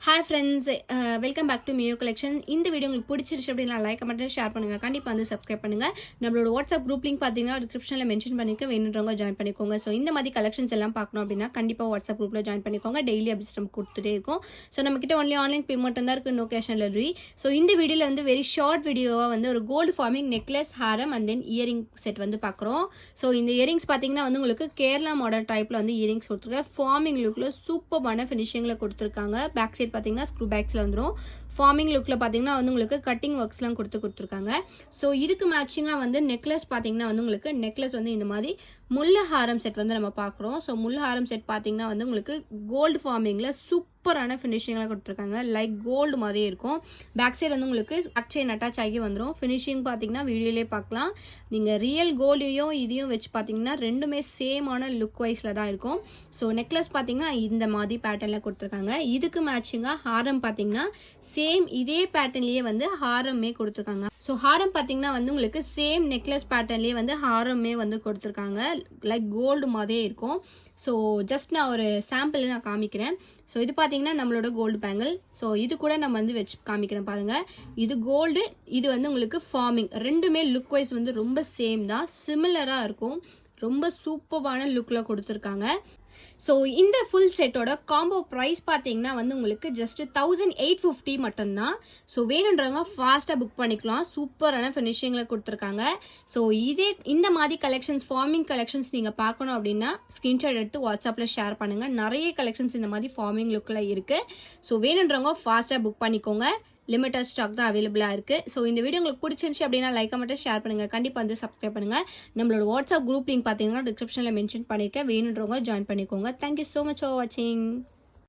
Hi friends, welcome back to மியோ collection. இந்த video உங்களுக்கு பிடிச்சிருச்சு அப்படின்னா லைக் கமெண்ட் ஷேர் பண்ணுங்கள். கண்டிப்பாக வந்து சப்ஸ்கிரைப் பண்ணுங்கள். நம்மளோட வாட்ஸ்அப் குரூப் லிங்க் பார்த்தீங்கன்னா டிஸ்கிரிப்ஷனில் மென்ஷன் பண்ணிக்க, வேணுன்றவங்க ஜாயின் பண்ணிக்கோங்க. ஸோ இந்த மாதிரி கலெக்ஷன்ஸ் எல்லாம் பார்க்கணும் அப்படின்னா கண்டிப்பாக வாட்ஸ்அப் குரூப்பில் ஜாயின் பண்ணிக்கோங்க. டெய்லி அப்டேட்ஸ் நம்ம கொடுத்துட்டே இருக்கும். ஸோ நம்மக்கிட்ட ஒன்லி ஆன்லைன் பேமெண்ட் தான் இருக்குது, no cash on delivery. So இந்த வீடியோவில் வந்து வெரி ஷார்ட் வீடியோவாக வந்து ஒரு கோல்டு ஃபார்மிங் நெக்லஸ், ஹாரம் அண்ட் தென் இயரிங் செட் வந்து பார்க்குறோம். ஸோ இந்த இயரிங்ஸ் பார்த்தீங்கன்னா வந்து உங்களுக்கு கேரளா மாடல் டைப்பில் வந்து இயரிங்ஸ் கொடுத்துருக்காங்க. ஃபார்மிங் லுக்கில் சூப்பரான ஃபினிஷிங்கில் கொடுத்துருக்காங்க. பேக் சைட் பார்த்தீங்கன்னா ஸ்க்ரூ பேக்ஸில் வந்துடும். ஃபார்மிங் லுக்கில் பார்த்தீங்கன்னா வந்து உங்களுக்கு கட்டிங் ஒர்க்ஸ்லாம் கொடுத்துருக்காங்க. ஸோ இதுக்கு மேட்சிங்காக வந்து நெக்லஸ் பார்த்தீங்கன்னா வந்து உங்களுக்கு நெக்லஸ் வந்து இந்த மாதிரி முல்லை ஹாரம் செட் வந்து நம்ம பார்க்குறோம். ஸோ முல்லை ஹாரம் செட் பார்த்தீங்கன்னா வந்து உங்களுக்கு கோல்டு ஃபார்மிங்கில் சூப்பரான ஃபினிஷிங்லாம் கொடுத்துருக்காங்க. லைக் கோல்டு மாதிரியே இருக்கும். பேக் சைடு வந்து உங்களுக்கு பேக் செயின் அட்டாச் ஆகி வந்துடும். ஃபினிஷிங் பார்த்தீங்கன்னா வீடியோலேயே பார்க்கலாம். நீங்கள் ரியல் கோல்டையும் இதையும் வச்சு பார்த்தீங்கன்னா ரெண்டுமே சேமான லுக் வைஸில் தான் இருக்கும். ஸோ நெக்லஸ் பார்த்தீங்கன்னா இந்த மாதிரி பேட்டர்னில் கொடுத்துருக்காங்க. இதுக்கு மேட்சிங்காக ஹாரம் பார்த்தீங்கன்னா சேம் இதே பேட்டர்ன்லேயே வந்து ஹாரமே கொடுத்துருக்காங்க. ஸோ ஹாரம் பார்த்தீங்கன்னா வந்து உங்களுக்கு சேம் நெக்லஸ் பேட்டர்ன்லேயே வந்து ஹாரமே வந்து கொடுத்துருக்காங்க. லைக் கோல்டு மாதிரியே இருக்கும். ஸோ ஜஸ்ட் நான் ஒரு சாம்பிள் நான் காமிக்கிறேன். ஸோ இது பார்த்தீங்கன்னா நம்மளோட கோல்டு பேங்கிள். ஸோ இது கூட நம்ம வந்து வச்சு காமிக்கிறேன் பாருங்கள். இது கோல்டு, இது வந்து உங்களுக்கு ஃபார்மிங். ரெண்டுமே லுக் வைஸ் வந்து ரொம்ப சேம் தான், சிமிலராக இருக்கும். ரொம்ப சூப்பரான லுக்கில் கொடுத்துருக்காங்க. ஸோ இந்த ஃபுல் செட்டோட காம்போ ப்ரைஸ் பார்த்தீங்கன்னா வந்து உங்களுக்கு ஜஸ்ட் 1850 மட்டும்தான். ஸோ வேணுன்றவங்க ஃபாஸ்ட்டாக புக் பண்ணிக்கலாம். சூப்பரான ஃபினிஷிங்கில் கொடுத்துருக்காங்க. ஸோ இந்த மாதிரி கலெக்ஷன்ஸ், ஃபார்மிங் கலெக்ஷன்ஸ் நீங்கள் பார்க்கணும் அப்படின்னா ஸ்க்ரீன்ஷாட் எடுத்து வாட்ஸ்அப்பில் ஷேர் பண்ணுங்கள். நிறைய கலெக்ஷன்ஸ் இந்த மாதிரி ஃபார்மிங் லுக்கில் இருக்குது. ஸோ வேணுன்றவங்க ஃபாஸ்ட்டாக புக் பண்ணிக்கோங்க. லிமிட்டட் ஸ்டாக் தான் அவைலபிளாக இருக்குது. ஸோ இந்த வீடியோ உங்களுக்கு பிடிச்சிருந்துச்சு அப்படின்னா லைக் மட்டும் ஷேர் பண்ணுங்கள். கண்டிப்பாக வந்து சப்ஸ்கிரைப் பண்ணுங்கள். நம்மளோட வாட்ஸ்அப் குரூப் லிங்க் பார்த்தீங்கன்னா டிஸ்கிரிப்ஷனில் மென்ஷன் பண்ணியிருக்கேன். வேணுன்றவங்க ஜாயின் பண்ணிக்கோங்க. தேங்க்யூ ஸோ மச் ஃபார் வாட்சிங்.